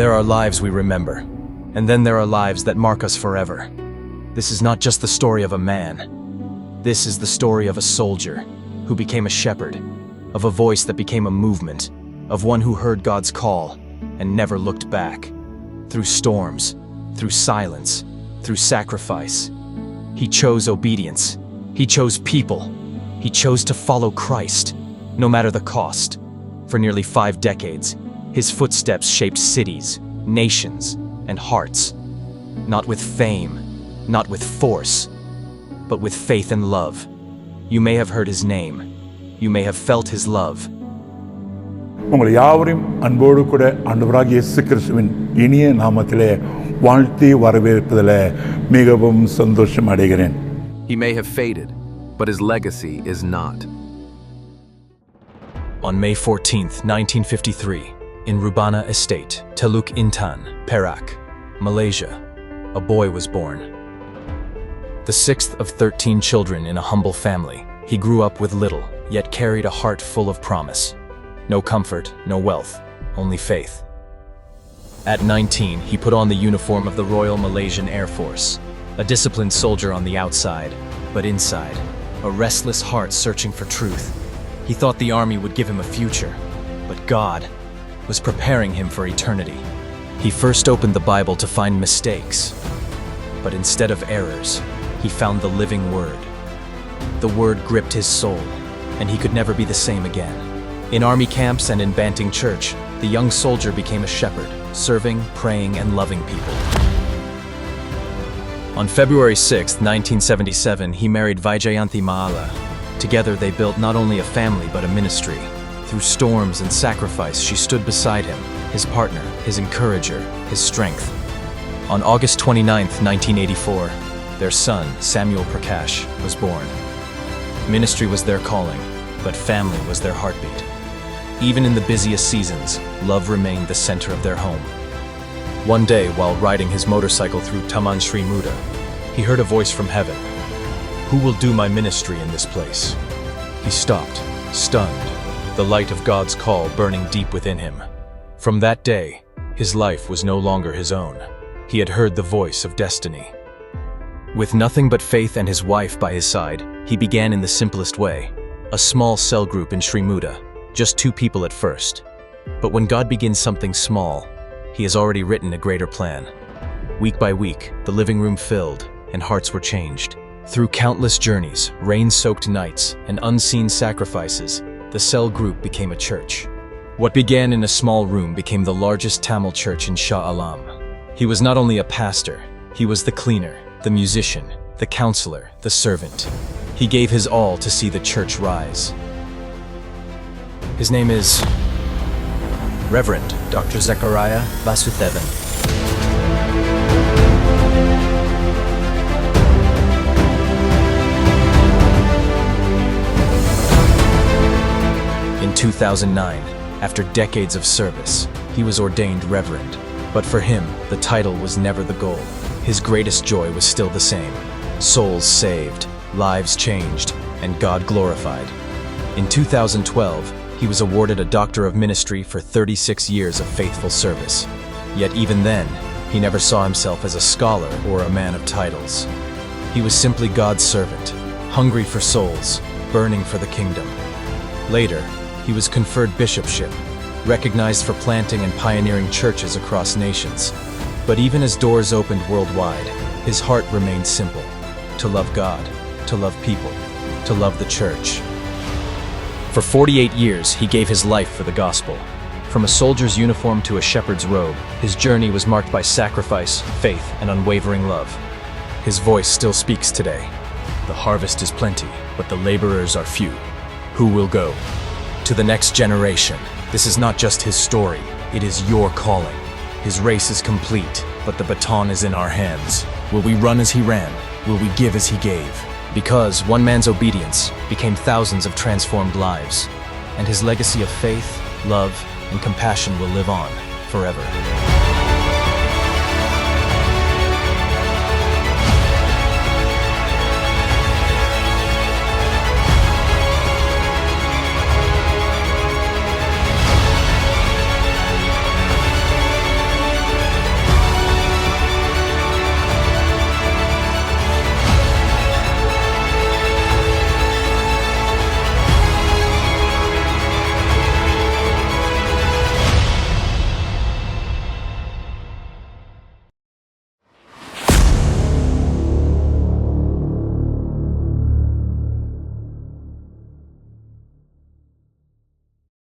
There are lives we remember, and then there are lives that mark us forever. This is not just the story of a man. This is the story of a soldier who became a shepherd, of a voice that became a movement, of one who heard God's call and never looked back. Through storms, through silence, through sacrifice, he chose obedience. He chose people. He chose to follow Christ, no matter the cost. For nearly 5 decades, his footsteps shaped cities, nations, and hearts. Not with fame, not with force, but with faith and love. You may have heard his name. You may have felt his love. உங்களை யாவரையும் அன்போடு கூட ஆண்டவராகிய இயேசு கிறிஸ்துவின் இனிய நாமத்திலே வாழ்த்தி வரவேற்பதில் மிகவும் சந்தோஷம் அடைகிறேன். He may have faded, but his legacy is not. On May 14th, 1953, in Rubana Estate, Teluk Intan, Perak, Malaysia, a boy was born. The 6th of 13 children in a humble family, he grew up with little, yet carried a heart full of promise. No comfort, no wealth, only faith. At 19, he put on the uniform of the Royal Malaysian Air Force, a disciplined soldier on the outside, but inside, a restless heart searching for truth. He thought the army would give him a future, but God was preparing him for eternity. He first opened the Bible to find mistakes, but instead of errors, he found the living Word. The Word gripped his soul, and he could never be the same again. In army camps and in Banting Church, the young soldier became a shepherd, serving, praying, and loving people. On February 6, 1977, he married Vijayanthi Maala. Together they built not only a family but a ministry. Through storms and sacrifice, she stood beside him, his partner, his encourager, his strength. On August 29, 1984, their son, Samuel Prakash, was born. Ministry was their calling, but family was their heartbeat. Even in the busiest seasons, love remained the center of their home. One day, while riding his motorcycle through Taman Sri Muda, he heard a voice from heaven. "Who will do my ministry in this place?" He stopped, stunned, the light of God's call burning deep within him. From that day, his life was no longer his own. He had heard the voice of destiny. With nothing but faith and his wife by his side, he began in the simplest way, a small cell group in Sri Muda, just 2 people at first. But when God begins something small, he has already written a greater plan. Week by week, the living room filled and hearts were changed. Through countless journeys, rain-soaked nights, and unseen sacrifices, the cell group became a church. What began in a small room became the largest Tamil church in Shah Alam. He was not only a pastor, he was the cleaner, the musician, the counselor, the servant. He gave his all to see the church rise. His name is Reverend Dr. Zechariah Vasudevan. In 2009, after decades of service, he was ordained reverend. But for him, the title was never the goal. His greatest joy was still the same: souls saved, lives changed, and God glorified. In 2012, he was awarded a Doctor of Ministry for 36 years of faithful service. Yet even then, he never saw himself as a scholar or a man of titles. He was simply God's servant, hungry for souls, burning for the kingdom. Later, he was conferred bishopship, recognized for planting and pioneering churches across nations. But even as doors opened worldwide, his heart remained simple: to love God, to love people, to love the church. For 48 years, he gave his life for the gospel. From a soldier's uniform to a shepherd's robe, his journey was marked by sacrifice, faith, and unwavering love. His voice still speaks today. The harvest is plenty, but the laborers are few. Who will go? To the next generation, this is not just his story, it is your calling. His race is complete, but the baton is in our hands. Will we run as he ran? Will we give as he gave? Because one man's obedience became thousands of transformed lives, and his legacy of faith, love, and compassion will live on forever.